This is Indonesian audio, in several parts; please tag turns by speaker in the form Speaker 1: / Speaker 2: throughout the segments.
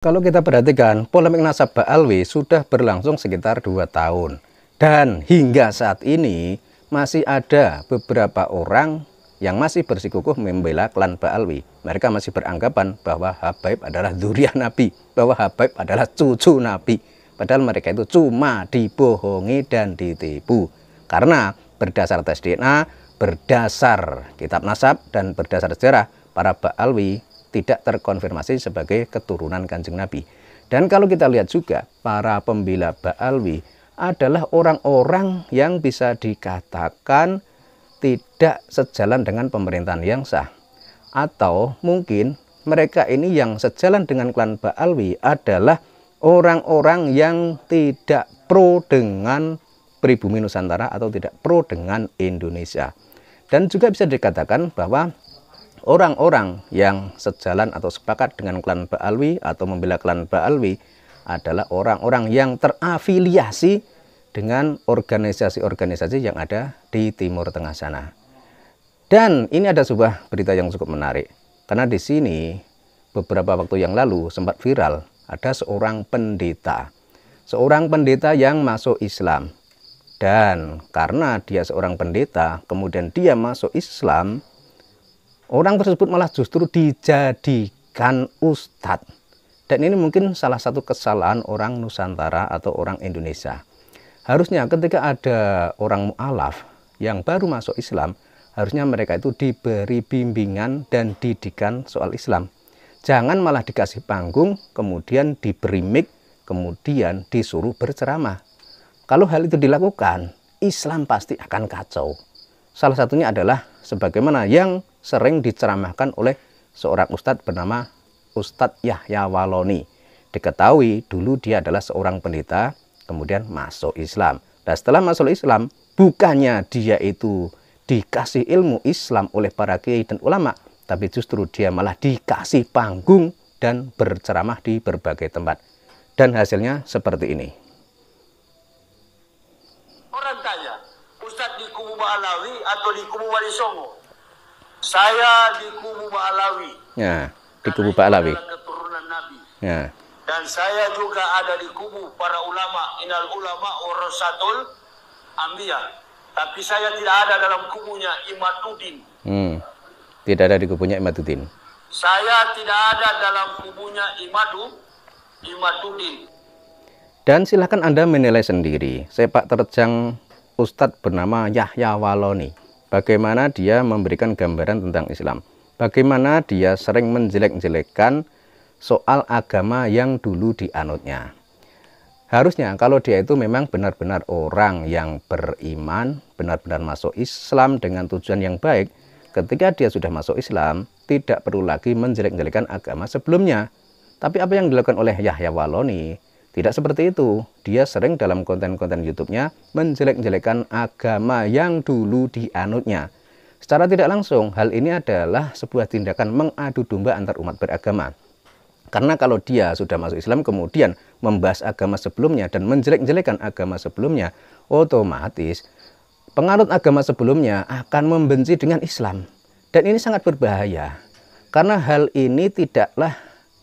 Speaker 1: Kalau kita perhatikan, polemik nasab Ba'alwi sudah berlangsung sekitar 2 tahun. Dan hingga saat ini masih ada beberapa orang yang masih bersikukuh membela klan Ba'alwi. Mereka masih beranggapan bahwa Habaib adalah dzurriyyah Nabi, bahwa Habaib adalah cucu Nabi. Padahal mereka itu cuma dibohongi dan ditipu. Karena berdasar tes DNA, berdasar kitab nasab, dan berdasar sejarah, para Ba'alwi tidak terkonfirmasi sebagai keturunan Kanjeng Nabi. Dan kalau kita lihat juga, para pembela Ba'alwi adalah orang-orang yang bisa dikatakan tidak sejalan dengan pemerintahan yang sah. Atau mungkin mereka ini yang sejalan dengan klan Ba'alwi adalah orang-orang yang tidak pro dengan pribumi Nusantara atau tidak pro dengan Indonesia. Dan juga bisa dikatakan bahwa orang-orang yang sejalan atau sepakat dengan klan Ba'alwi atau membela klan Ba'alwi adalah orang-orang yang terafiliasi dengan organisasi-organisasi yang ada di Timur Tengah sana. Dan ini ada sebuah berita yang cukup menarik. Karena di sini beberapa waktu yang lalu sempat viral ada seorang pendeta. Seorang pendeta yang masuk Islam. Dan karena dia seorang pendeta, kemudian dia masuk Islam, orang tersebut malah justru dijadikan ustadz. Dan ini mungkin salah satu kesalahan orang Nusantara atau orang Indonesia. Harusnya ketika ada orang mu'alaf yang baru masuk Islam, harusnya mereka itu diberi bimbingan dan didikan soal Islam. Jangan malah dikasih panggung, kemudian diberi mic, kemudian disuruh berceramah. Kalau hal itu dilakukan, Islam pasti akan kacau. Salah satunya adalah sebagaimana yang sering diceramahkan oleh seorang ustadz bernama Ustadz Yahya Waloni. Diketahui dulu dia adalah seorang pendeta, kemudian masuk Islam. Dan setelah masuk Islam, bukannya dia itu dikasih ilmu Islam oleh para kiai dan ulama, tapi justru dia malah dikasih panggung dan berceramah di berbagai tempat. Dan hasilnya seperti ini.
Speaker 2: Orang tanya, Ustadz di kubu Ba'alawi atau di kubu Wali Songo? Saya di kubu Ba'alawi.
Speaker 1: Ya, di kubu Ba'alawi.
Speaker 2: Keturunan Nabi.
Speaker 1: Ya.
Speaker 2: Dan saya juga ada di kubu para ulama. Innal ulama warasatul anbiya. Tapi saya tidak ada dalam kubunya Imaduddin.
Speaker 1: Tidak ada di kubunya Imaduddin.
Speaker 2: Saya tidak ada dalam kubunya Imaduddin.
Speaker 1: Dan silahkan Anda menilai sendiri sepak terjang Ustadz bernama Yahya Waloni. Bagaimana dia memberikan gambaran tentang Islam. Bagaimana dia sering menjelek-jelekkan soal agama yang dulu dianutnya. Harusnya kalau dia itu memang benar-benar orang yang beriman, benar-benar masuk Islam dengan tujuan yang baik, ketika dia sudah masuk Islam, tidak perlu lagi menjelek-jelekan agama sebelumnya. Tapi apa yang dilakukan oleh Yahya Waloni tidak seperti itu. Dia sering dalam konten-konten YouTube-nya menjelek-jelekan agama yang dulu dianutnya. Secara tidak langsung, hal ini adalah sebuah tindakan mengadu domba antar umat beragama. Karena kalau dia sudah masuk Islam kemudian membahas agama sebelumnya dan menjelek-jelekan agama sebelumnya, otomatis penganut agama sebelumnya akan membenci dengan Islam. Dan ini sangat berbahaya. Karena hal ini tidaklah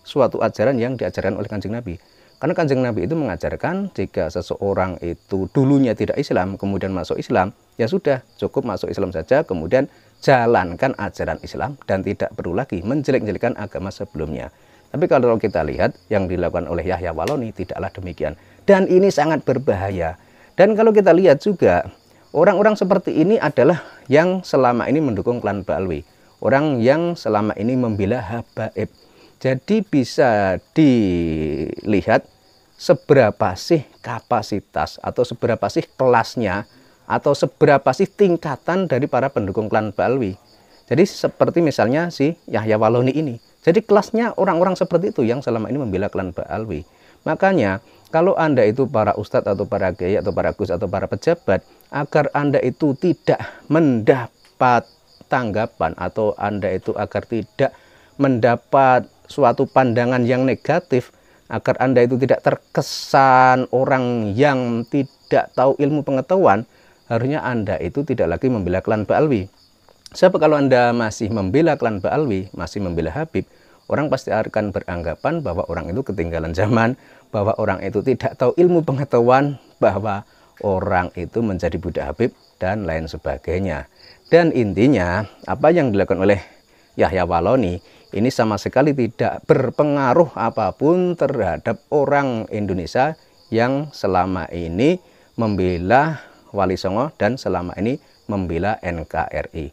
Speaker 1: suatu ajaran yang diajarkan oleh Kanjeng Nabi. Karena Kanjeng Nabi itu mengajarkan jika seseorang itu dulunya tidak Islam, kemudian masuk Islam, ya sudah cukup masuk Islam saja, kemudian jalankan ajaran Islam dan tidak perlu lagi menjelek-jelekan agama sebelumnya. Tapi kalau kita lihat yang dilakukan oleh Yahya Waloni tidaklah demikian. Dan ini sangat berbahaya. Dan kalau kita lihat juga, orang-orang seperti ini adalah yang selama ini mendukung klan Ba'alwi. Orang yang selama ini membela Habaib. Jadi bisa dilihat seberapa sih kapasitas atau seberapa sih kelasnya atau seberapa sih tingkatan dari para pendukung klan Ba'alwi. Jadi seperti misalnya si Yahya Waloni ini. Jadi kelasnya orang-orang seperti itu yang selama ini membela klan Ba'alwi. Makanya kalau Anda itu para ustadz atau para kiai atau para gus atau para pejabat, agar Anda itu tidak mendapat tanggapan atau Anda itu agar tidak mendapat suatu pandangan yang negatif, agar Anda itu tidak terkesan orang yang tidak tahu ilmu pengetahuan, harusnya Anda itu tidak lagi membela klan Ba'alwi. Sebab kalau Anda masih membela klan Ba'alwi, masih membela Habib, orang pasti akan beranggapan bahwa orang itu ketinggalan zaman, bahwa orang itu tidak tahu ilmu pengetahuan, bahwa orang itu menjadi budak Habib, dan lain sebagainya. Dan intinya, apa yang dilakukan oleh Yahya Walloni ini sama sekali tidak berpengaruh apapun terhadap orang Indonesia yang selama ini membela Wali Songo dan selama ini membela NKRI.